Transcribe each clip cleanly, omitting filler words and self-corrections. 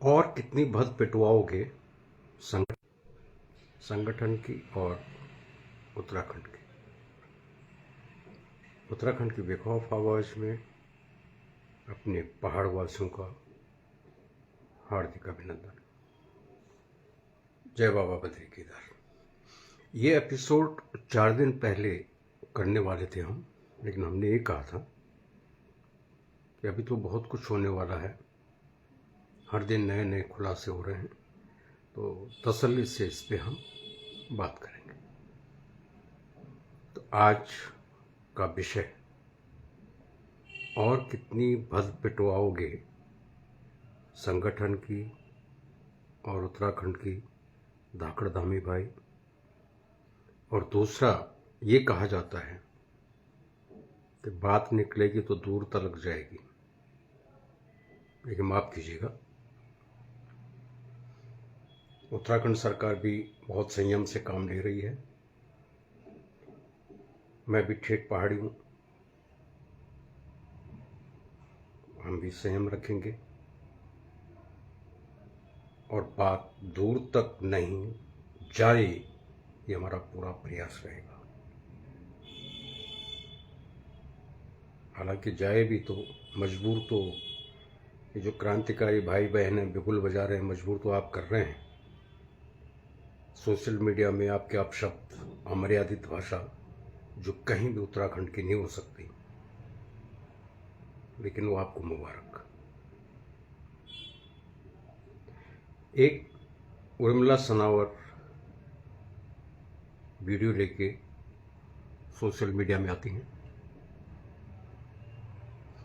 और कितनी भद पिटवाओगे संगठन की और उत्तराखंड की। उत्तराखंड की बेखौफ आवाज में अपने पहाड़ वासियों का हार्दिक अभिनंदन। जय बाबा बद्री केदार। ये एपिसोड 4 दिन पहले करने वाले थे हम, लेकिन हमने ये कहा था कि अभी तो बहुत कुछ होने वाला है, हर दिन नए नए खुलासे हो रहे हैं, तो तसल्ली से इस पे हम बात करेंगे। तो आज का विषय, और कितनी भद पिटवाओगे संगठन की और उत्तराखंड की धाकड़ धामी भाई। और दूसरा ये कहा जाता है कि बात निकलेगी तो दूर तलक जाएगी, लेकिन माफ कीजिएगा, उत्तराखंड सरकार भी बहुत संयम से काम ले रही है। मैं भी ठेठ पहाड़ी हूँ, हम भी संयम रखेंगे और बात दूर तक नहीं जाए, ये हमारा पूरा प्रयास रहेगा। हालांकि जाए भी तो मजबूर, तो ये जो क्रांतिकारी भाई बहन हैं बिगुल बजा रहे हैं, मजबूर तो आप कर रहे हैं। सोशल मीडिया में आपके अपशब्द, अमर्यादित भाषा जो कहीं भी उत्तराखंड की नहीं हो सकती, लेकिन वो आपको मुबारक। एक उर्मिला सनावर वीडियो लेके सोशल मीडिया में आती हैं।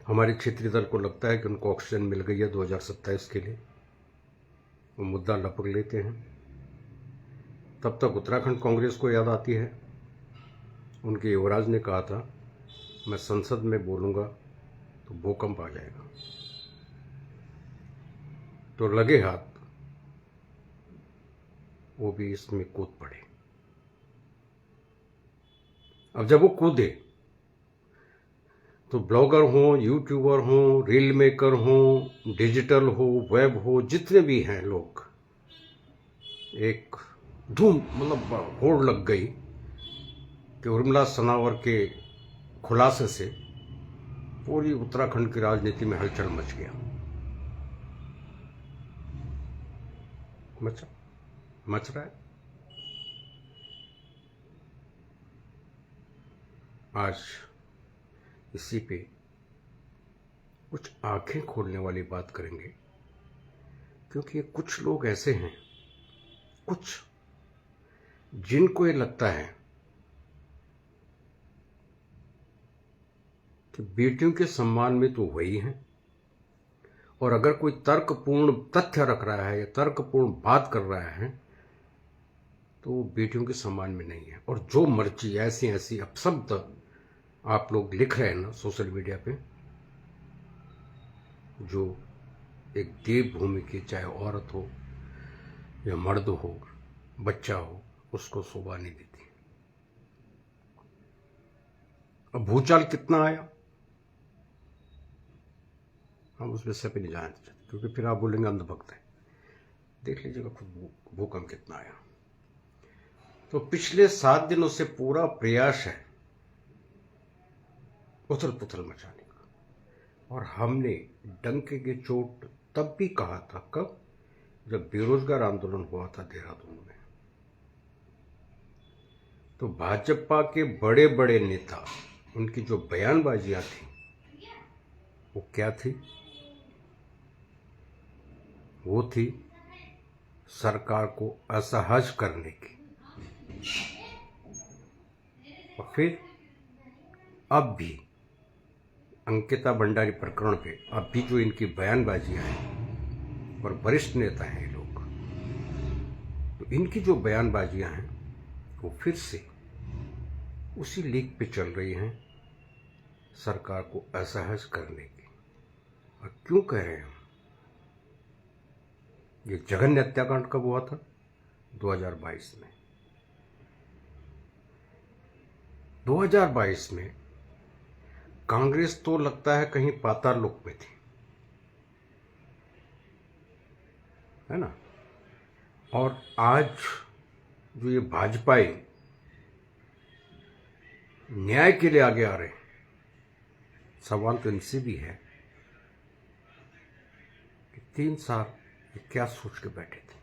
हमारे क्षेत्रीय दल को लगता है कि उनको ऑक्सीजन मिल गई है 2027 के लिए, वो मुद्दा लपक लेते हैं। तब तक उत्तराखंड कांग्रेस को याद आती है, उनके युवराज ने कहा था मैं संसद में बोलूंगा तो भूकंप आ जाएगा, तो लगे हाथ वो भी इसमें कूद पड़े। अब जब वो कूदे तो ब्लॉगर हो, यूट्यूबर हो, रील मेकर हो, डिजिटल हो, वेब हो, जितने भी हैं लोग, एक धूम मतलब होड़ लग गई कि उर्मिला सनावर के खुलासे से पूरी उत्तराखंड की राजनीति में हलचल मच गया। मच रहा है। आज इसी पे कुछ आंखें खोलने वाली बात करेंगे, क्योंकि कुछ लोग ऐसे हैं, कुछ जिनको ये लगता है कि बेटियों के सम्मान में तो वही हैं, और अगर कोई तर्कपूर्ण तथ्य रख रहा है या तर्कपूर्ण बात कर रहा है तो वो बेटियों के सम्मान में नहीं है। और जो मर्जी ऐसी ऐसी अपशब्द आप लोग लिख रहे हैं ना सोशल मीडिया पे, जो एक देवभूमि की, चाहे औरत हो या मर्द हो, बच्चा हो, उसको शोभा नहीं देती। अब भूचाल कितना आया हम उस विषय पे नहीं जानना चाहते, क्योंकि फिर आप बोलेंगे अंधभक्त है। देख लीजिएगा खुद भूकंप कितना आया। तो पिछले 7 दिनों से पूरा प्रयास है उथल पुथल मचाने का, और हमने डंके की चोट तब भी कहा था, कब? जब बेरोजगार आंदोलन हुआ था देहरादून में। तो भाजपा के बड़े बड़े नेता, उनकी जो बयानबाजियां थी वो क्या थी? वो थी सरकार को असहज करने की। और फिर अब भी अंकिता भंडारी प्रकरण पे अब भी जो इनकी बयानबाजियां हैं, और वरिष्ठ नेता हैं ये लोग, तो इनकी जो बयानबाजियां हैं वो फिर से उसी लीक पे चल रही हैं, सरकार को असहज करने की। और क्यों कह रहे हैं हम? ये जघन्य हत्याकांड कब हुआ था? 2022 में। 2022 में कांग्रेस तो लगता है कहीं पाताल लोक में थी। है ना। और आज जो ये भाजपाई न्याय के लिए आगे आ रहे हैं, सवाल तो इनसे भी है कि 3 साल ये क्या सोच के बैठे थे।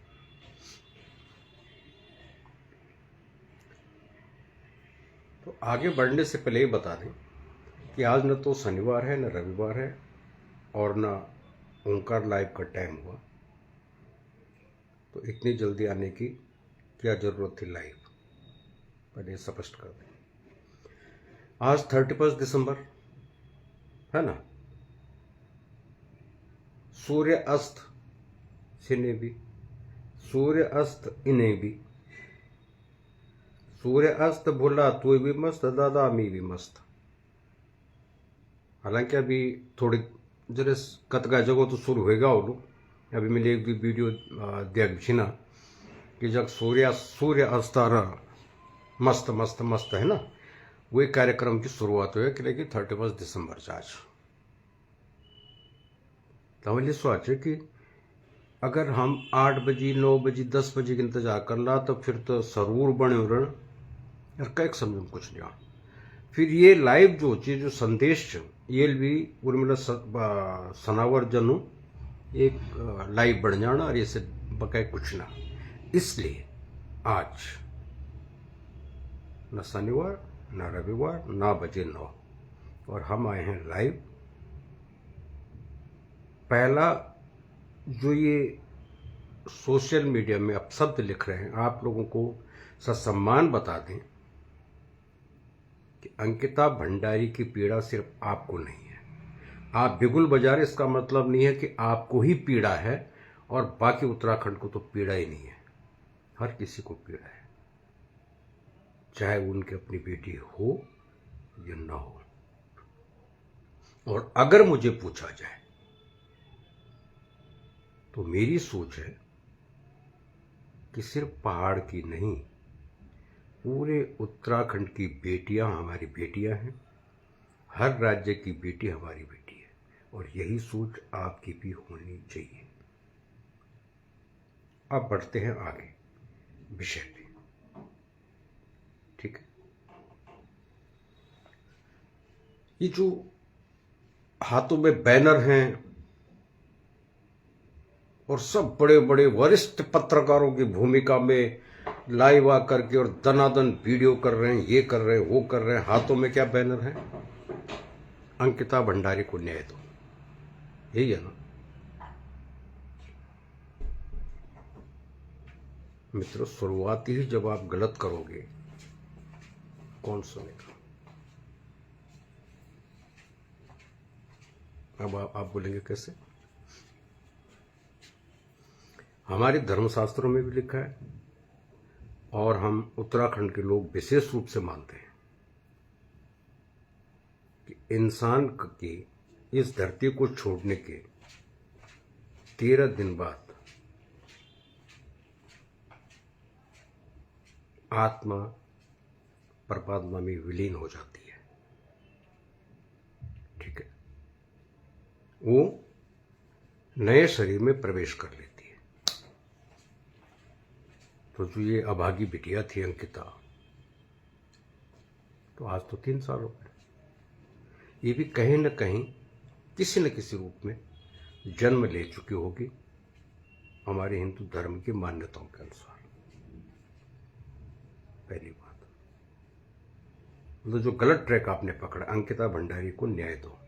तो आगे बढ़ने से पहले ये बता दें कि आज न तो शनिवार है, न रविवार है, और न ओंकार लाइव का टाइम हुआ, तो इतनी जल्दी आने की क्या ज़रूरत थी लाइव, पहले स्पष्ट कर दें। आज 31 दिसंबर है ना। सूर्य अस्त सिने भी, सूर्य अस्त इन्हें भी, सूर्य अस्त भोला तू भी मस्त, दादा मी भी मस्त। हालांकि अभी थोड़ी जरा कतका जगह तो शुरू होएगा वो लोग। अभी मैंने एक वीडियो देख छिना कि जब सूर्य अस्त रहा मस्त मस्त मस्त है ना, वही कार्यक्रम की शुरुआत हुई कि 31 दिसंबर से आज। तो सोचे कि अगर हम 8 बजे 9 बजे 10 बजे के इंतजार कर ला तो फिर तो जरूर बने रण यार, कई समझ में कुछ नहीं आ। फिर ये लाइव जो चीज जो संदेश ये भी उर्मिला सनावर जनू एक लाइव बढ़ जाना और ये से बकाय कुछ ना। इसलिए आज न शनिवार न रविवार 9 बजे 9 और हम आए हैं लाइव। पहला जो ये सोशल मीडिया में अब शब्द लिख रहे हैं, आप लोगों को ससम्मान बता दें कि अंकिता भंडारी की पीड़ा सिर्फ आपको नहीं है। आप बिगुल बजा रहे, इसका मतलब नहीं है कि आपको ही पीड़ा है और बाकी उत्तराखंड को तो पीड़ा ही नहीं है। हर किसी को पीड़ा है, चाहे उनकी अपनी बेटी हो या ना हो। और अगर मुझे पूछा जाए तो मेरी सोच है कि सिर्फ पहाड़ की नहीं, पूरे उत्तराखंड की बेटियां हमारी बेटियां हैं। हर राज्य की बेटी हमारी बेटी है और यही सोच आपकी भी होनी चाहिए। अब बढ़ते हैं आगे विषय पे, ठीक है। ये जो हाथों में बैनर हैं और सब बड़े बड़े वरिष्ठ पत्रकारों की भूमिका में लाइव आकर के और दनादन वीडियो कर रहे हैं, ये कर रहे हैं, वो कर रहे हैं। हाथों में क्या बैनर है? अंकिता भंडारी को न्याय दो, यही है ना मित्रों। शुरुआती ही जब आप गलत करोगे कौन सुनेगा? अब आप बोलेंगे कैसे? हमारे धर्मशास्त्रों में भी लिखा है और हम उत्तराखंड के लोग विशेष रूप से मानते हैं कि इंसान की इस धरती को छोड़ने के 13 दिन बाद आत्मा परमात्मा में विलीन हो जाती है, ठीक है। वो नए शरीर में प्रवेश कर लेती है। तो जो ये अभागी बिटिया थी अंकिता, तो आज तो 3 साल हो गए। ये भी कहीं न कहीं किसी न किसी रूप में जन्म ले चुकी होगी हमारे हिंदू धर्म की मान्यताओं के अनुसार। पहली बात, तो जो गलत ट्रैक आपने पकड़ा, अंकिता भंडारी को न्याय दो।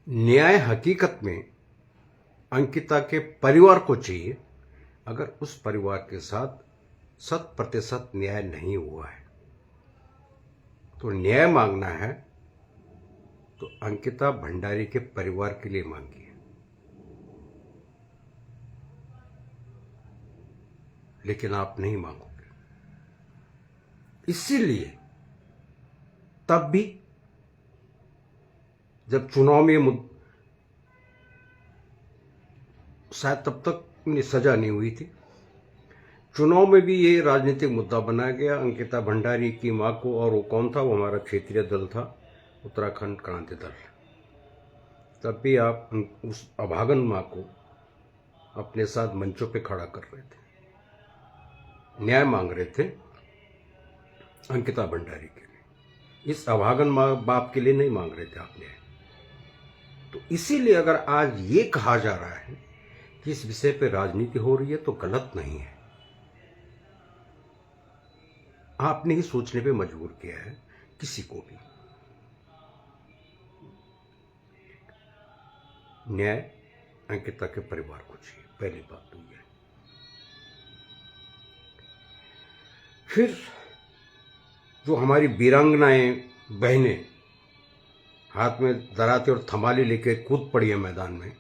न्याय हकीकत में अंकिता के परिवार को चाहिए। अगर उस परिवार के साथ 100% न्याय नहीं हुआ है तो न्याय मांगना है तो अंकिता भंडारी के परिवार के लिए मांगिए, लेकिन आप नहीं मांगोगे। इसीलिए तब भी जब चुनाव में शायद तब तक सजा नहीं हुई थी, चुनाव में भी ये राजनीतिक मुद्दा बनाया गया अंकिता भंडारी की मां को। और वो कौन था? वो हमारा क्षेत्रीय दल था, उत्तराखंड क्रांति दल। तब भी आप उस अभागन मां को अपने साथ मंचों पे खड़ा कर रहे थे, न्याय मांग रहे थे अंकिता भंडारी के लिए। इस अभागन माँ बाप के लिए नहीं मांग रहे थे आप न्याय। तो इसीलिए अगर आज ये कहा जा रहा है कि इस विषय पे राजनीति हो रही है तो गलत नहीं है। आपने ही सोचने पे मजबूर किया है किसी को भी। न्याय अंकिता के परिवार को चाहिए, पहली बात तो यह। फिर जो हमारी वीरांगनाएं बहनें हाथ में दराते और थमाली लेके कूद पड़ी है मैदान में,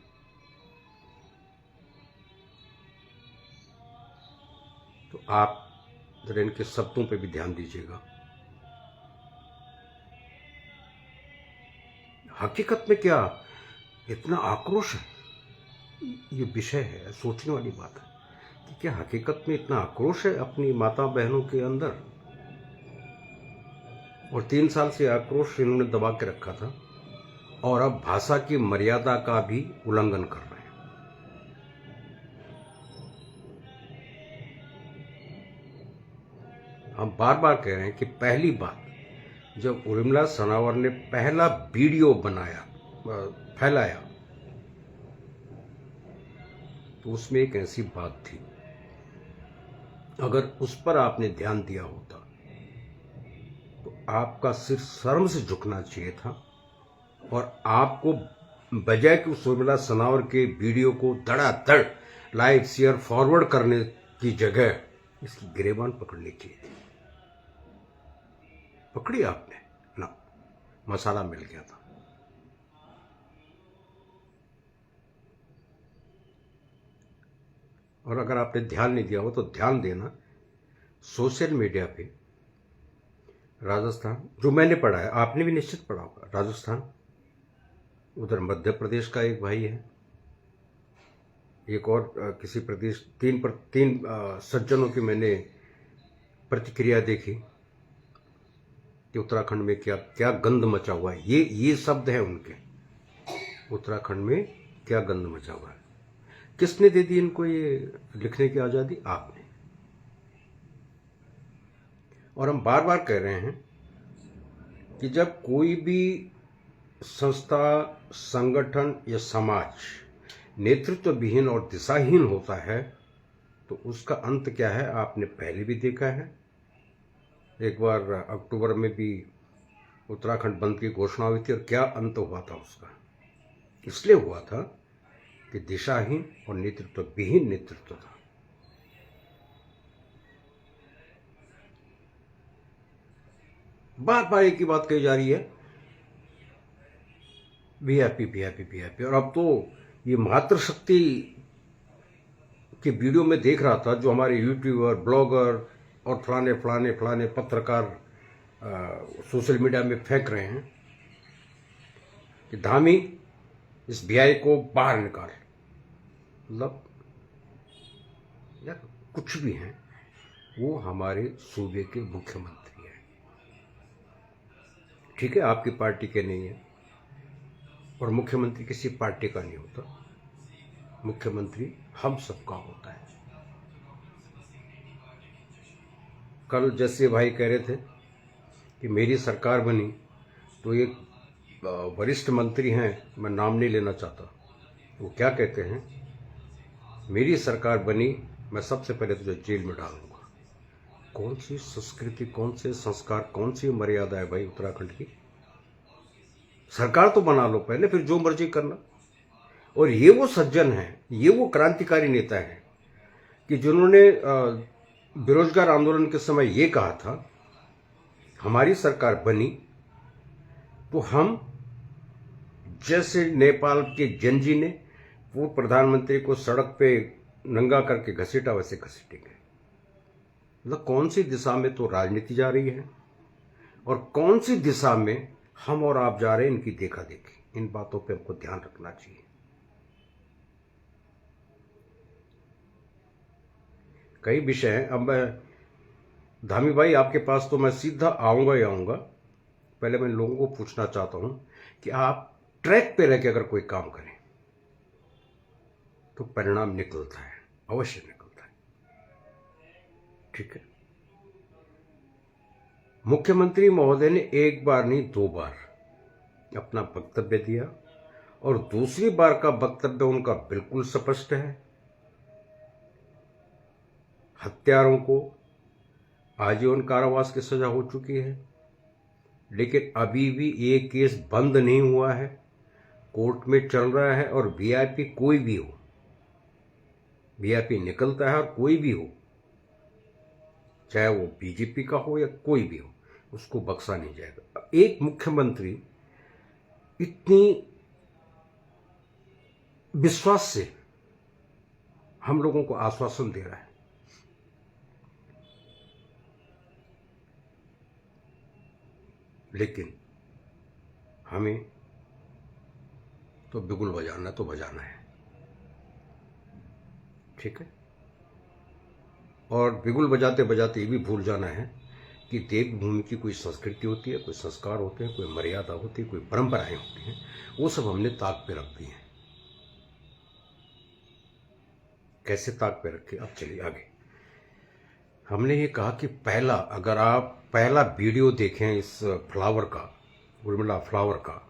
तो आप जरा इनके शब्दों पे भी ध्यान दीजिएगा। हकीकत में क्या इतना आक्रोश है? ये विषय है, सोचने वाली बात है कि क्या हकीकत में इतना आक्रोश है अपनी माता बहनों के अंदर? और 3 साल से आक्रोश इन्होंने दबा के रखा था और अब भाषा की मर्यादा का भी उल्लंघन कर रहे हैं। हम बार बार कह रहे हैं कि पहली बात, जब उर्मिला सनावर ने पहला वीडियो बनाया फैलाया तो उसमें एक ऐसी बात थी, अगर उस पर आपने ध्यान दिया होता तो आपका सिर शर्म से झुकना चाहिए था और आपको बजाय कि उस उर्मिला सनावर के वीडियो को धड़ाधड़ लाइव शेयर फॉरवर्ड करने की जगह इसकी गिरेबान पकड़नी चाहिए थी। पकड़ी आपने ना, मसाला मिल गया था। और अगर आपने ध्यान नहीं दिया हो तो ध्यान देना, सोशल मीडिया पे राजस्थान, जो मैंने पढ़ा है आपने भी निश्चित पढ़ा होगा, राजस्थान, उधर मध्य प्रदेश का एक भाई है, एक और किसी प्रदेश, तीन सज्जनों की मैंने प्रतिक्रिया देखी कि उत्तराखंड में क्या क्या गंद मचा हुआ है। ये शब्द है उनके, उत्तराखंड में क्या गंद मचा हुआ है। किसने दे दी इनको ये लिखने की आज़ादी? आपने। और हम बार बार कह रहे हैं कि जब कोई भी संस्था, संगठन या समाज नेतृत्व विहीन और दिशाहीन होता है तो उसका अंत क्या है आपने पहले भी देखा है। एक बार अक्टूबर में भी उत्तराखंड बंद की घोषणा हुई थी और क्या अंत हुआ था उसका? इसलिए हुआ था कि दिशाहीन और नेतृत्व विहीन नेतृत्व था। बार बार एक ही बात कही जा रही है, वीआईपी वीआईपी वीआईपी। और अब तो ये मातृशक्ति के वीडियो में देख रहा था जो हमारे यूट्यूबर, ब्लॉगर और फलाने फलाने फलाने पत्रकार सोशल मीडिया में फेंक रहे हैं कि धामी इस वीआई को बाहर निकाल। मतलब यार कुछ भी हैं, वो हमारे सूबे के मुख्यमंत्री हैं, ठीक है, आपकी पार्टी के नहीं है। और मुख्यमंत्री किसी पार्टी का नहीं होता, मुख्यमंत्री हम सबका होता है। कल जैसे भाई कह रहे थे कि मेरी सरकार बनी, तो एक वरिष्ठ मंत्री हैं, मैं नाम नहीं लेना चाहता, वो क्या कहते हैं, मेरी सरकार बनी मैं सबसे पहले तुझे जेल में डालूंगा। कौन सी संस्कृति, कौन से संस्कार, कौन सी मर्यादा है भाई उत्तराखंड की? सरकार तो बना लो पहले, फिर जो मर्जी करना। और ये वो सज्जन हैं, ये वो क्रांतिकारी नेता हैं कि जिन्होंने बेरोजगार आंदोलन के समय ये कहा था, हमारी सरकार बनी तो हम जैसे नेपाल के जनजी ने वो प्रधानमंत्री को सड़क पे नंगा करके घसीटा, वैसे घसीटेंगे। मतलब कौन सी दिशा में तो राजनीति जा रही है और कौन सी दिशा में हम और आप जा रहे हैं, इनकी देखा देखी। इन बातों पे हमको ध्यान रखना चाहिए। कई विषय हैं। अब मैं धामी भाई आपके पास तो मैं सीधा आऊंगा ही आऊंगा। पहले मैं लोगों को पूछना चाहता हूं कि आप ट्रैक पे रह के अगर कोई काम करें तो परिणाम निकलता है, अवश्य निकलता है। ठीक है, मुख्यमंत्री महोदय ने एक बार नहीं 2 बार अपना वक्तव्य दिया और दूसरी बार का वक्तव्य उनका बिल्कुल स्पष्ट है। हत्यारों को आजीवन कारावास की सजा हो चुकी है, लेकिन अभी भी ये केस बंद नहीं हुआ है, कोर्ट में चल रहा है। और वीआईपी कोई भी हो, वीआईपी निकलता है और कोई भी हो, चाहे वो बीजेपी का हो या कोई भी हो, उसको बख्शा नहीं जाएगा। एक मुख्यमंत्री इतनी विश्वास से हम लोगों को आश्वासन दे रहा है, लेकिन हमें तो बिगुल बजाना तो बजाना है। ठीक है, और बिगुल बजाते बजाते ये भी भूल जाना है कि देवभूमि की कोई संस्कृति होती है, कोई संस्कार होते हैं, कोई मर्यादा होती है, कोई परंपराएं होती हैं, वो सब हमने ताक पे रख दी हैं। कैसे ताक पे रखे? अब चलिए आगे। हमने ये कहा कि पहला, अगर आप पहला वीडियो देखें इस फ्लावर का, उर्मिला फ्लावर का,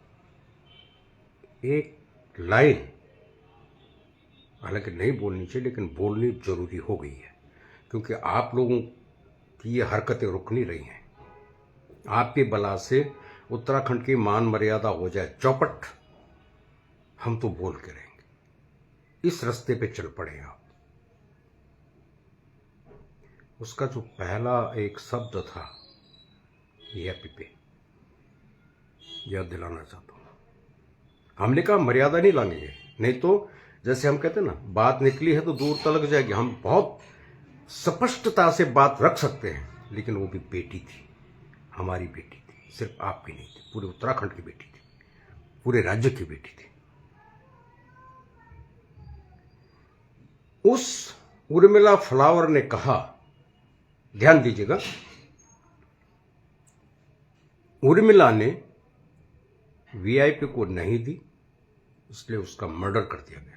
एक लाइन हालांकि नहीं बोलनी चाहिए, लेकिन बोलनी जरूरी हो गई है, क्योंकि आप लोगों की ये हरकतें रुक नहीं रही हैं। आपकी बला से उत्तराखंड की मान मर्यादा हो जाए चौपट, हम तो बोल के रहेंगे। इस रास्ते पे चल पड़े आप। उसका जो पहला एक शब्द था वीआईपी पे, याद दिलाना चाहता हूं। हमने कहा मर्यादा नहीं लाएंगे, नहीं तो जैसे हम कहते हैं ना, बात निकली है तो दूर तलक जाएगी। हम बहुत स्पष्टता से बात रख सकते हैं, लेकिन वो भी बेटी थी, हमारी बेटी थी, सिर्फ आपकी नहीं थी, पूरे उत्तराखंड की बेटी थी, पूरे राज्य की बेटी थी। उस उर्मिला फ्लावर ने कहा, ध्यान दीजिएगा, उर्मिला ने वीआईपी को नहीं दी, इसलिए उसका मर्डर कर दिया गया।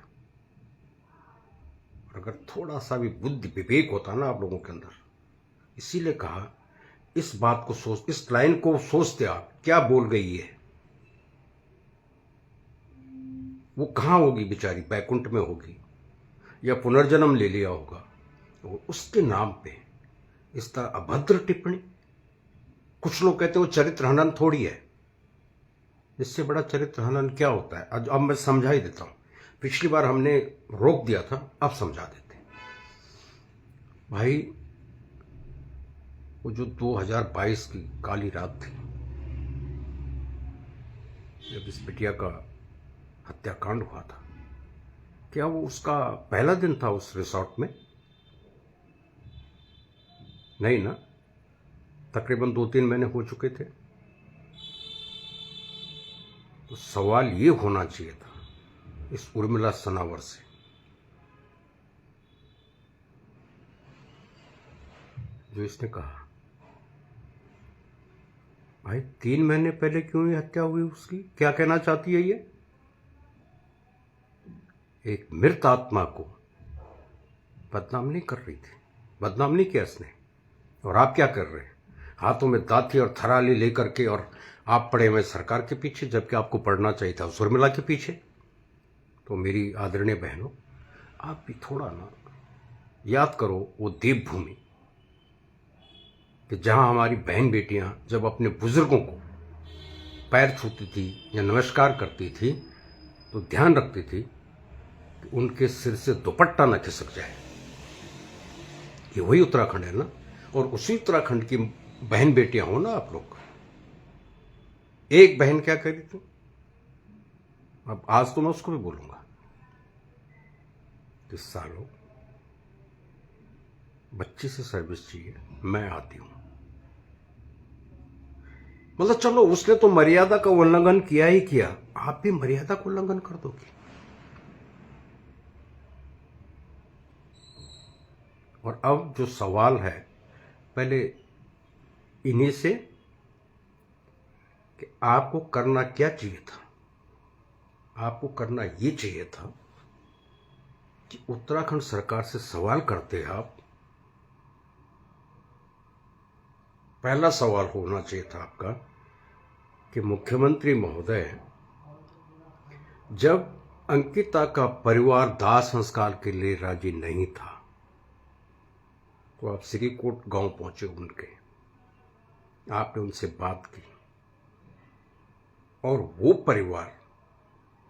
और अगर थोड़ा सा भी बुद्धि विवेक होता ना आप लोगों के अंदर, इसीलिए कहा इस बात को सोच, इस लाइन को सोचते आप, क्या बोल गई है। वो कहां होगी बेचारी? बैकुंठ में होगी या पुनर्जन्म ले लिया होगा। तो उसके नाम पे इस तरह अभद्र टिप्पणी। कुछ लोग कहते हैं वो चरित्र हनन थोड़ी है, इससे बड़ा चरित्र हनन क्या होता है? अब मैं समझा ही देता हूं। पिछली बार हमने रोक दिया था, अब समझा देते हैं। भाई, वो जो 2022 की काली रात थी, जब इस बिटिया का हत्याकांड हुआ था, क्या वो उसका पहला दिन था उस रिसोर्ट में? नहीं ना, तकरीबन 2-3 महीने हो चुके थे। तो सवाल ये होना चाहिए था इस उर्मिला सनावर से, जो इसने कहा, भाई 3 महीने पहले क्यों ये हत्या हुई उसकी? क्या कहना चाहती है ये? एक मृत आत्मा को बदनाम नहीं कर रही थी, बदनाम नहीं किया इसने। और आप क्या कर रहे हैं? हाथों में दाती और थराली लेकर के, और आप पड़े हुए सरकार के पीछे, जबकि आपको पढ़ना चाहिए था उस उर्मिला के पीछे। तो मेरी आदरणीय बहनों, आप भी थोड़ा ना याद करो वो देवभूमि, कि जहां हमारी बहन बेटियां जब अपने बुजुर्गों को पैर छूती थी या नमस्कार करती थी, तो ध्यान रखती थी कि उनके सिर से दुपट्टा न खिसक जाए। ये वही उत्तराखंड है ना, और उसी उत्तराखंड की बहन बेटियां हो ना आप लोग। एक बहन क्या कह रही थी, अब आज तो मैं उसको भी बोलूंगा कि सालों, बच्ची से सर्विस चाहिए, मैं आती हूं। मतलब चलो, उसने तो मर्यादा का उल्लंघन किया ही किया, आप भी मर्यादा का उल्लंघन कर दोगे। और अब जो सवाल है, पहले इन्हीं से, कि आपको करना क्या चाहिए था? आपको करना ये चाहिए था कि उत्तराखंड सरकार से सवाल करते हैं आप। पहला सवाल होना चाहिए था आपका कि मुख्यमंत्री महोदय, जब अंकिता का परिवार दाह संस्कार के लिए राजी नहीं था तो आप श्रीकोट गांव पहुंचे उनके, आपने उनसे बात की और वो परिवार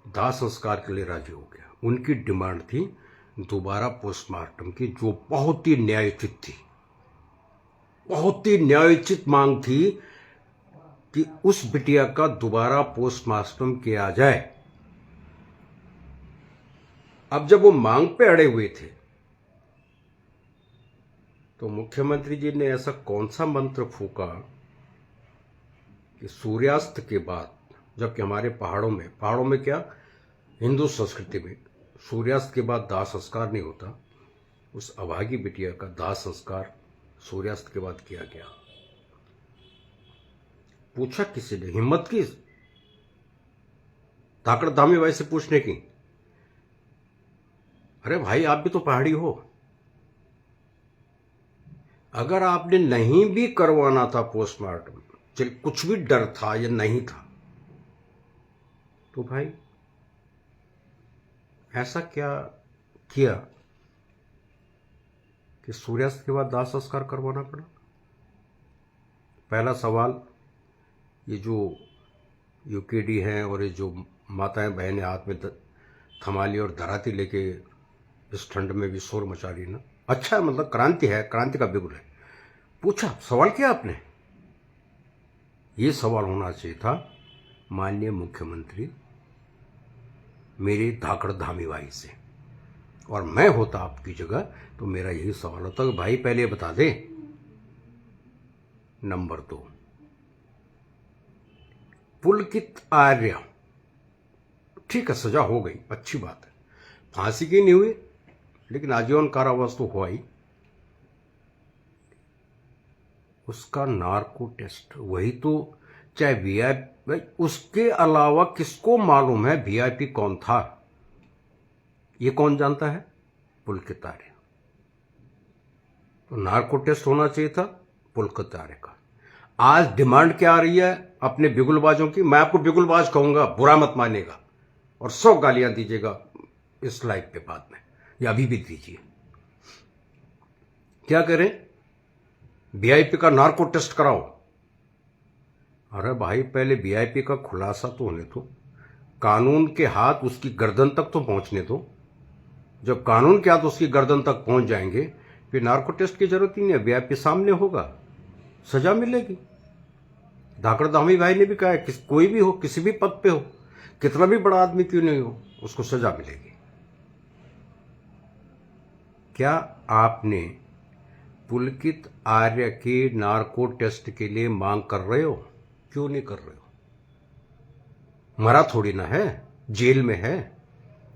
दाह संस्कार के लिए राजी हो गया। उनकी डिमांड थी दोबारा पोस्टमार्टम की, जो बहुत ही न्यायोचित थी, बहुत ही न्यायोचित मांग थी कि उस बिटिया का दोबारा पोस्टमार्टम किया जाए। अब जब वो मांग पे अड़े हुए थे तो मुख्यमंत्री जी ने ऐसा कौन सा मंत्र फूका कि सूर्यास्त के बाद, जबकि हमारे पहाड़ों में क्या, हिंदू संस्कृति में सूर्यास्त के बाद दाह संस्कार नहीं होता, उस अभागी बिटिया का दाह संस्कार सूर्यास्त के बाद किया गया। पूछा किसी ने, हिम्मत की धाकड़ धामी भाई से पूछने की, अरे भाई आप भी तो पहाड़ी हो, अगर आपने नहीं भी करवाना था पोस्टमार्टम, चल कुछ भी डर था या नहीं था, तो भाई ऐसा क्या किया कि सूर्यास्त के बाद दाह संस्कार करवाना पड़ा? पहला सवाल, ये जो यूकेडी हैं और ये जो माताएं बहनें हाथ में थमाली और दराती लेके इस ठंड में भी शोर मचा रही ना, अच्छा है, मतलब क्रांति है, क्रांति का बिगुल है। पूछा, सवाल किया आपने? ये सवाल होना चाहिए था माननीय मुख्यमंत्री मेरे धाकड़ धामी भाई से, और मैं होता आपकी जगह तो मेरा यही सवाल होता कि भाई पहले बता दे। नंबर 2, पुलकित आर्य, ठीक है सजा हो गई, अच्छी बात है, फांसी की नहीं हुई लेकिन आजीवन कारावास तो हुआ ही। उसका नार्को टेस्ट, वही तो, चाहे वीआईपी, उसके अलावा किसको मालूम है वीआईपी कौन था? ये कौन जानता है? पुलकित आर्य। तो नार्को टेस्ट होना चाहिए था पुलकित आर्य का। आज डिमांड क्या आ रही है अपने बिगुलबाजों की? मैं आपको बिगुलबाज कहूंगा, बुरा मत मानेगा और 100 गालियां दीजिएगा इस लाइव पे बाद में, या अभी भी दीजिए। क्या करें? वीआईपी का नार्को टेस्ट कराओ। अरे भाई पहले वीआईपी का खुलासा तो होने दो, कानून के हाथ उसकी गर्दन तक तो पहुंचने दो। जब कानून के हाथ उसकी गर्दन तक पहुंच जाएंगे फिर नार्को टेस्ट की जरूरत ही नहीं है, वीआईपी सामने होगा, सजा मिलेगी। धाकड़ धामी भाई ने भी कहा है कि कोई भी हो, किसी भी पद पे हो, कितना भी बड़ा आदमी क्यों नहीं हो, उसको सजा मिलेगी। क्या आपने पुलकित आर्य के नार्को टेस्ट के लिए मांग कर रहे हो? क्यों नहीं कर रहे हो? मरा थोड़ी ना है, जेल में है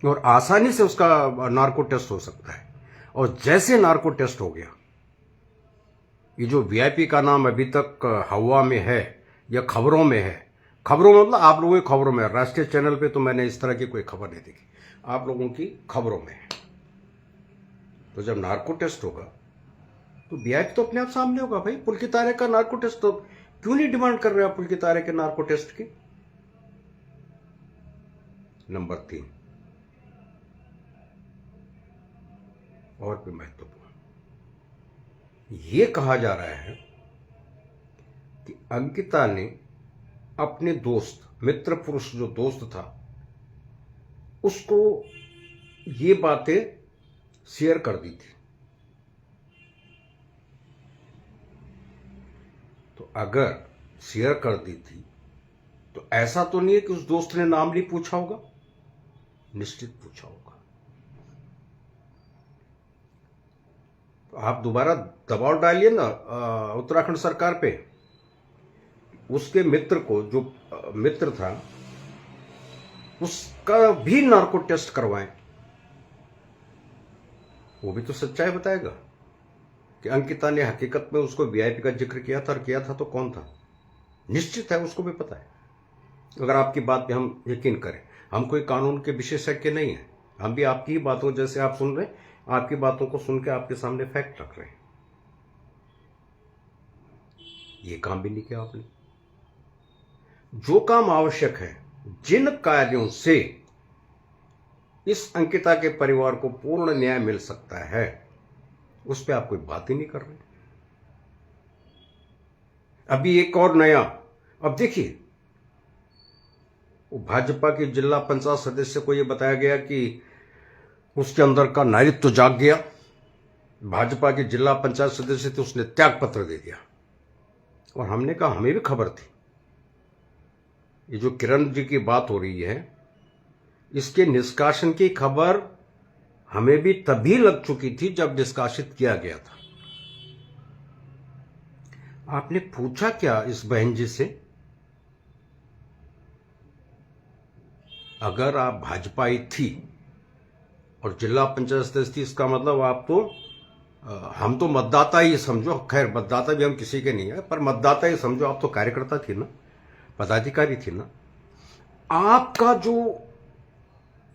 और आसानी से उसका नार्को टेस्ट हो सकता है। और जैसे नार्को टेस्ट हो गया, ये जो वीआईपी का नाम अभी तक हवा में है या खबरों में है, खबरों में मतलब आप लोगों की खबरों में, राष्ट्रीय चैनल पे तो मैंने इस तरह की कोई खबर नहीं देखी, आप लोगों की खबरों में है। तो जब नार्को टेस्ट होगा तो वीआईपी तो अपने आप सामने होगा। भाई पुलकित आर्य का नार्को टेस्ट, तो क्यों नहीं डिमांड कर रहे आप पुलकित आर्य के नार्को टेस्ट की? नंबर 3, और भी महत्वपूर्ण, यह कहा जा रहा है कि अंकिता ने अपने दोस्त, मित्र पुरुष जो दोस्त था, उसको ये बातें शेयर कर दी थी। तो अगर शेयर कर दी थी तो ऐसा तो नहीं है कि उस दोस्त ने नाम नहीं पूछा होगा, निश्चित पूछा होगा। तो आप दोबारा दबाव डालिए ना उत्तराखंड सरकार पे, उसके मित्र को, जो मित्र था उसका भी नार्को टेस्ट करवाएं। वो भी तो सच्चाई बताएगा कि अंकिता ने हकीकत में उसको वीआईपी का जिक्र किया था, और किया था तो कौन था। निश्चित है उसको भी पता है, अगर आपकी बात पे हम यकीन करें। हम कोई कानून के विशेषज्ञ नहीं है, हम भी आपकी ही बातों, जैसे आप सुन रहे हैं, आपकी बातों को सुन के आपके सामने फैक्ट रख रहे हैं। ये काम भी नहीं किया आपने। जो काम आवश्यक है, जिन कार्यों से इस अंकिता के परिवार को पूर्ण न्याय मिल सकता है, उस पर आप कोई बात ही नहीं कर रहे। अभी एक और नया, अब देखिए, भाजपा के जिला पंचायत सदस्य को यह बताया गया कि उसके अंदर का नारित्व तो जाग गया। भाजपा के जिला पंचायत सदस्य थे, उसने त्याग पत्र दे दिया। और हमने कहा, हमें भी खबर थी। ये जो किरण जी की बात हो रही है, इसके निष्कासन की खबर हमें भी तभी लग चुकी थी जब निष्कासित किया गया था। आपने पूछा क्या इस बहन जी से? अगर आप भाजपाई थी और जिला पंचायत सदस्य थी, इसका मतलब आप तो, हम तो मतदाता ही समझो, खैर मतदाता भी हम किसी के नहीं है, पर मतदाता ही समझो, आप तो कार्यकर्ता थी ना, पदाधिकारी थी ना। आपका जो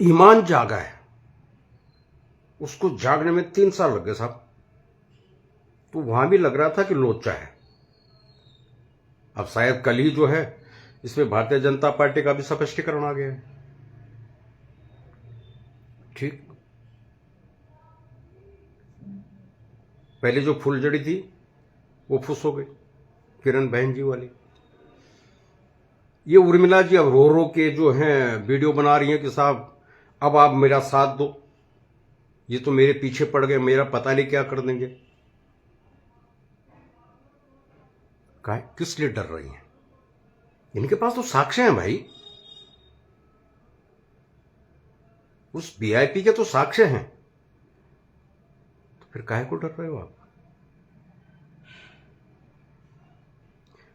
ईमान जागा है, उसको जागने में 3 साल लग गए साहब। तो वहां भी लग रहा था कि लोचा है। अब शायद कल ही जो है, इसमें भारतीय जनता पार्टी का भी स्पष्टीकरण आ गया है। ठीक, पहले जो फुलझड़ी थी वो फुस हो गई, किरण बहन जी वाली। ये उर्मिला जी अब रो रो के जो हैं वीडियो बना रही हैं कि साहब अब आप मेरा साथ दो, ये तो मेरे पीछे पड़ गए, मेरा पता नहीं क्या कर देंगे। किस लिए डर रही हैं? इनके पास तो साक्ष्य हैं भाई, उस वीआईपी के तो साक्ष्य हैं। तो फिर काहे को डर रहे हो आप?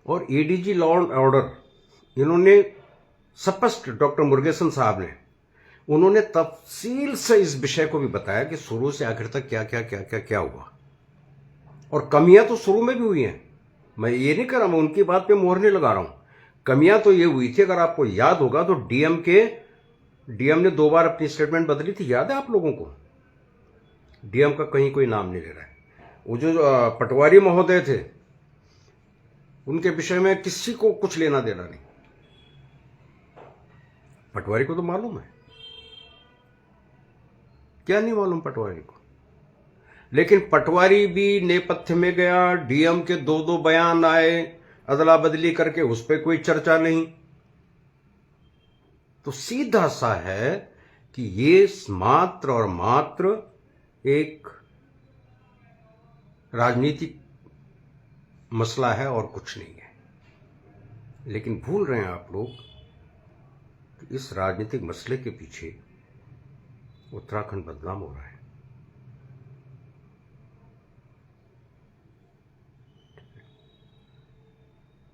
और एडीजी लॉ एंड ऑर्डर, इन्होंने स्पष्ट, डॉक्टर मुरुगेसन साहब ने, उन्होंने तफसील से इस विषय को भी बताया कि शुरू से आखिर तक क्या क्या क्या क्या क्या हुआ। और कमियां तो शुरू में भी हुई हैं, मैं ये नहीं कर रहा, मैं उनकी बात पे मोहर नहीं लगा रहा हूं। कमियां तो ये हुई थी, अगर आपको याद होगा तो डीएम ने 2 बार अपनी स्टेटमेंट बदली थी, याद है आप लोगों को? डीएम का कहीं कोई नाम नहीं ले रहा है। वो जो पटवारी महोदय थे, उनके विषय में किसी को कुछ लेना देना नहीं। पटवारी को तो मालूम है, क्या नहीं मालूम पटवारी को? लेकिन पटवारी भी नेपथ्य में गया, डीएम के 2 बयान आए, अदला बदली करके, उस पर कोई चर्चा नहीं। तो सीधा सा है कि ये मात्र और मात्र एक राजनीतिक मसला है और कुछ नहीं है। लेकिन भूल रहे हैं आप लोग कि इस राजनीतिक मसले के पीछे उत्तराखंड बदनाम हो रहा है।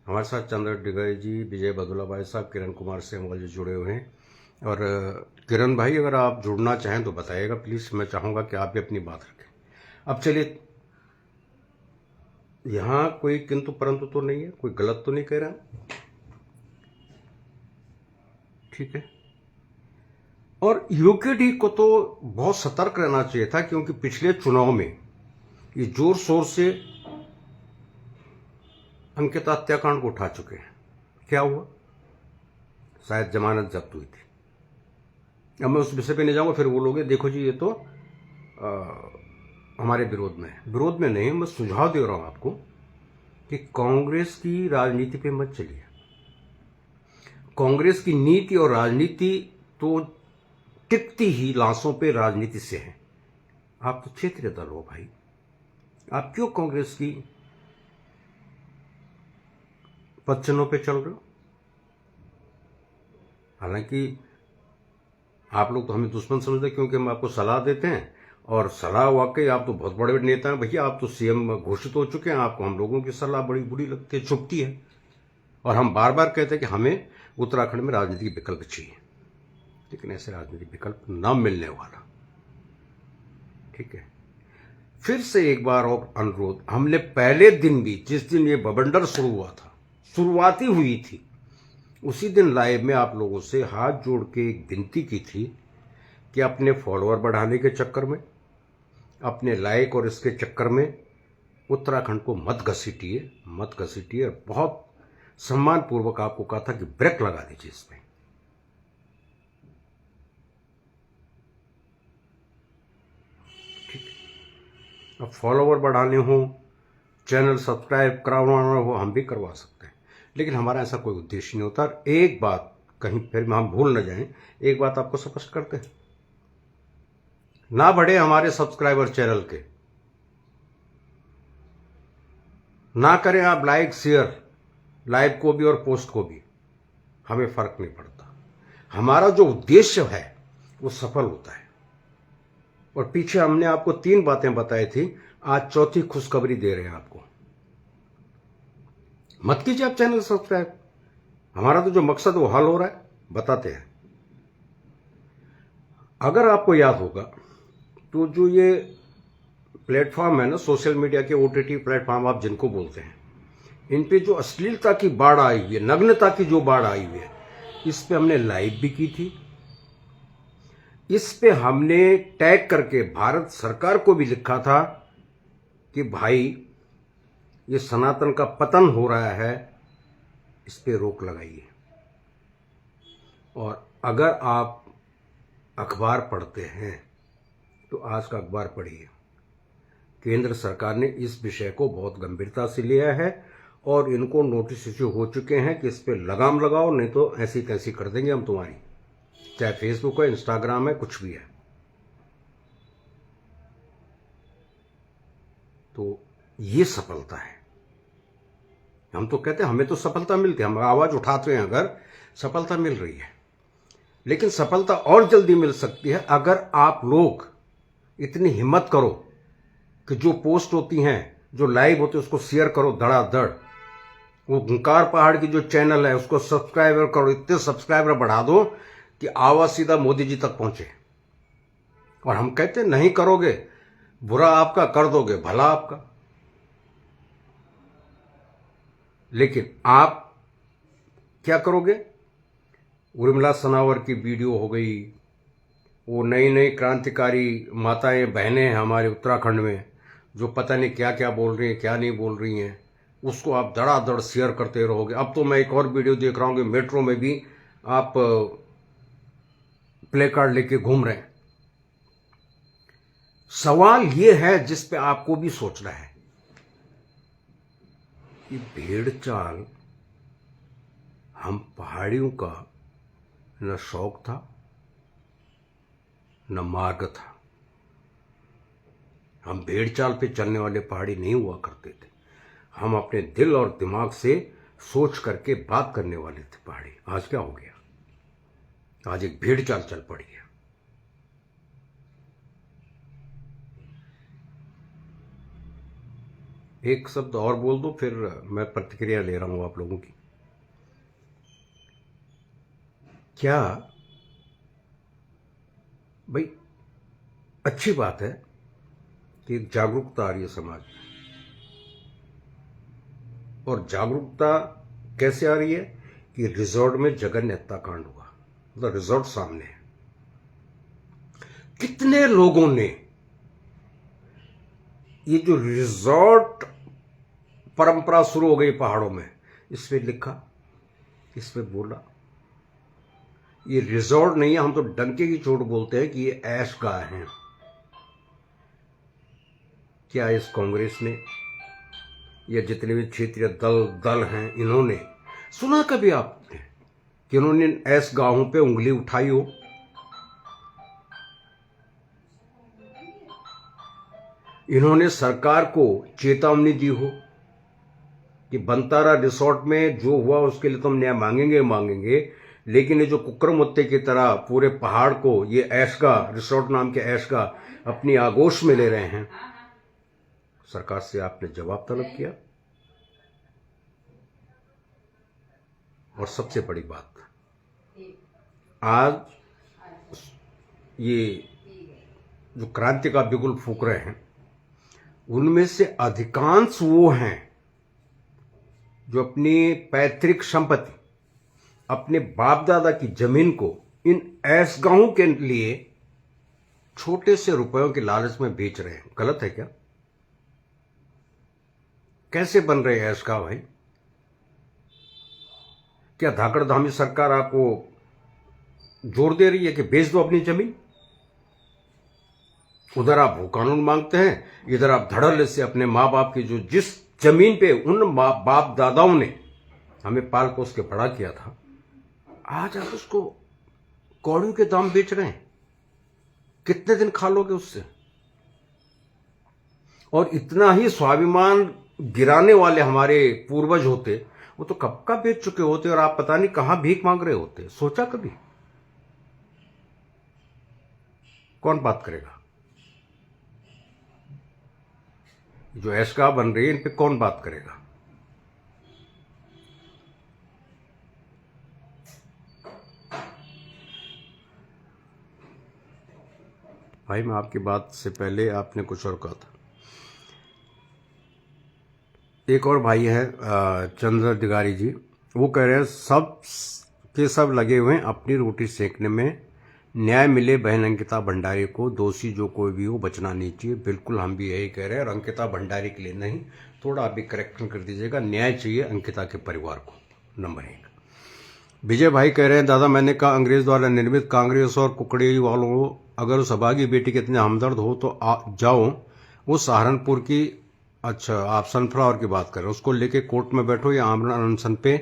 हमारे साथ चंद्र डिगाई जी, विजय बदुला भाई साहब, किरण कुमार सेमवाल जी जुड़े हुए हैं। और किरण भाई, अगर आप जुड़ना चाहें तो बताइएगा प्लीज, मैं चाहूंगा कि आप भी अपनी बात रखें। अब चलिए, यहां कोई किंतु परंतु तो नहीं है, कोई गलत तो नहीं कह रहा, ठीक है। और यूकेडी को तो बहुत सतर्क रहना चाहिए था, क्योंकि पिछले चुनाव में ये जोर शोर से अंकिता हत्याकांड को उठा चुके हैं। क्या हुआ? शायद जमानत जब्त हुई थी। अब मैं उस विषय पे नहीं जाऊंगा, फिर बोलोगे देखो जी ये तो हमारे विरोध में है। विरोध में नहीं, मैं सुझाव दे रहा हूं आपको कि कांग्रेस की राजनीति पे मत चलिए। कांग्रेस की नीति और राजनीति तो टिकती ही लाशों पे राजनीति से है। आप तो क्षेत्रीय दल हो भाई, आप क्यों कांग्रेस की पदचिन्हों पे चल रहे हो? हालांकि आप लोग तो हमें दुश्मन समझते हैं, क्योंकि हम आपको सलाह देते हैं, और सलाह वाकई आप तो बहुत बड़े नेता हैं भैया, आप तो सीएम घोषित हो चुके हैं, आपको हम लोगों की सलाह बड़ी बुरी लगती है, चुभती है। और हम बार बार कहते हैं कि हमें उत्तराखंड में राजनीतिक विकल्प चाहिए, लेकिन ऐसे राजनीतिक विकल्प न मिलने वाला, ठीक है। फिर से एक बार और अनुरोध, हमने पहले दिन भी, जिस दिन ये बवंडर शुरू हुआ था, शुरुआती हुई थी, उसी दिन लाइव में आप लोगों से हाथ जोड़ के एक विनती की थी कि अपने फॉलोअर बढ़ाने के चक्कर में, अपने लाइक और इसके चक्कर में उत्तराखंड को मत घसीटिए। और बहुत सम्मानपूर्वक आपको कहा था कि ब्रेक लगा दीजिए इसमें। ठीक, अब फॉलोअर बढ़ाने हो, चैनल सब्सक्राइब करवाना हो, हम भी करवा सकते हैं, लेकिन हमारा ऐसा कोई उद्देश्य नहीं होता। एक बात कहीं फिर हम भूल न जाएं, एक बात आपको स्पष्ट करते हैं, ना बढ़े हमारे सब्सक्राइबर चैनल के, ना करें आप लाइक शेयर, लाइव को भी और पोस्ट को भी, हमें फर्क नहीं पड़ता। हमारा जो उद्देश्य है वो सफल होता है। और पीछे हमने आपको 3 बातें बताई थी, आज चौथी खुशखबरी दे रहे हैं आपको। मत कीजिए आप चैनल सब्सक्राइब, हमारा तो जो मकसद वो हल हो रहा है, बताते हैं। अगर आपको याद होगा तो जो ये प्लेटफॉर्म है ना, सोशल मीडिया के OTT प्लेटफॉर्म आप जिनको बोलते हैं, इन पे जो अश्लीलता की बाढ़ आई हुई है, नग्नता की जो बाढ़ आई हुई है, इस पे हमने लाइव भी की थी। इस पे हमने टैग करके भारत सरकार को भी लिखा था कि भाई ये सनातन का पतन हो रहा है, इस पे रोक लगाइए। और अगर आप अखबार पढ़ते हैं तो आज का अखबार पढ़िए। केंद्र सरकार ने इस विषय को बहुत गंभीरता से लिया है और इनको नोटिस इश्यू हो चुके हैं कि इस पे लगाम लगाओ, नहीं तो ऐसी तैसी कर देंगे हम तुम्हारी, चाहे फेसबुक है, इंस्टाग्राम है, कुछ भी है। तो ये सफलता है। हम तो कहते हैं हमें तो सफलता मिलती है, हम आवाज उठाते हैं, अगर सफलता मिल रही है। लेकिन सफलता और जल्दी मिल सकती है अगर आप लोग इतनी हिम्मत करो कि जो पोस्ट होती हैं, जो लाइव होते हैं, उसको शेयर करो धड़ाधड़। वो गुंकार पहाड़ की जो चैनल है उसको सब्सक्राइबर करो, इतने सब्सक्राइबर बढ़ा दो कि आवाज सीधा मोदी जी तक पहुंचे। और हम कहते नहीं करोगे, बुरा आपका, कर दोगे भला आपका। लेकिन आप क्या करोगे? उर्मिला सनावर की वीडियो हो गई, वो नई नई क्रांतिकारी माताएं बहनें हैं हमारे उत्तराखंड में जो पता नहीं क्या क्या बोल रही हैं, क्या नहीं बोल रही हैं, उसको आप धड़ाधड़ शेयर करते रहोगे। अब तो मैं एक और वीडियो देख रहा हूँ कि मेट्रो में भी आप प्ले कार्ड लेके घूम रहे हैं। सवाल ये है जिस पे आपको भी सोचना है कि भेड़ चाल हम पहाड़ियों का न शौक था न मार्ग था। हम भेड़ चाल पे चलने वाले पहाड़ी नहीं हुआ करते थे, हम अपने दिल और दिमाग से सोच करके बात करने वाले थे पहाड़ी। आज क्या हो गया? आज एक भेड़ चाल चल पड़ी है। एक शब्द और बोल दो, फिर मैं प्रतिक्रिया ले रहा हूं आप लोगों की। क्या भाई अच्छी बात है कि एक जागरूकता आ रही है समाज में, और जागरूकता कैसे आ रही है कि रिजॉर्ट में जघन्य हत्याकांड हुआ, मतलब रिजॉर्ट सामने है। कितने लोगों ने ये जो रिजॉर्ट परंपरा शुरू हो गई पहाड़ों में, इस पे लिखा, इस पे बोला। ये रिजॉर्ट नहीं है, हम तो डंके की चोट बोलते हैं कि ये ऐश गाह है। क्या इस कांग्रेस ने या जितने भी क्षेत्रीय दल हैं, इन्होंने सुना कभी आपने कि इन्होंने ऐश गाहों पे उंगली उठाई हो? इन्होंने सरकार को चेतावनी दी हो कि बंतारा रिसोर्ट में जो हुआ उसके लिए तुम न्याय मांगेंगे, लेकिन ये जो कुकरमुत्ते की तरह पूरे पहाड़ को ये ऐशगाह, रिसोर्ट नाम के ऐशगाह अपनी आगोश में ले रहे हैं, सरकार से आपने जवाब तलब किया? और सबसे बड़ी बात, आज ये जो क्रांति का बिगुल फूंक रहे हैं, उनमें से अधिकांश वो हैं जो अपनी पैतृक संपत्ति, अपने बाप दादा की जमीन को इन ऐशगाहों के लिए छोटे से रुपयों के लालच में बेच रहे हैं, गलत है क्या? कैसे बन रहे हैं इसका भाई? क्या धाकड़ धामी सरकार आपको जोर दे रही है कि बेच दो अपनी जमीन? उधर आप भू कानून मांगते हैं, इधर आप धड़ल्ले से अपने माँ बाप की जो जिस जमीन पे उन बाप दादाओं ने हमें पाल पोस के बड़ा किया था, आज आप उसको कौड़ियों के दाम बेच रहे हैं। कितने दिन खा लोगे उससे? और इतना ही स्वाभिमान गिराने वाले हमारे पूर्वज होते, वो तो कब का बेच चुके होते और आप पता नहीं कहां भीख मांग रहे होते। सोचा कभी? कौन बात करेगा? जो ऐशगा बन रही है, इन पे कौन बात करेगा? भाई मैं आपकी बात से पहले आपने कुछ और कहा था। एक और भाई है चंद्र दिगारी जी, वो कह रहे हैं सब के सब लगे हुए हैं अपनी रोटी सेकने में, न्याय मिले बहन अंकिता भंडारी को, दोषी जो कोई भी हो बचना नहीं चाहिए। बिल्कुल हम भी यही कह रहे हैं, और अंकिता भंडारी के लिए नहीं, थोड़ा आप भी करेक्शन कर दीजिएगा, न्याय चाहिए अंकिता के परिवार को, नंबर 1। विजय भाई कह रहे हैं दादा मैंने कहा अंग्रेज द्वारा निर्मित कांग्रेस और कुकड़ी वालों, अगर उस अभागी बेटी के इतने हमदर्द हो तो जाओ वो सहारनपुर की, अच्छा आप सनफ्लावर की बात कर रहे हो, उसको लेके कोर्ट में बैठो या आमरण अनशन पे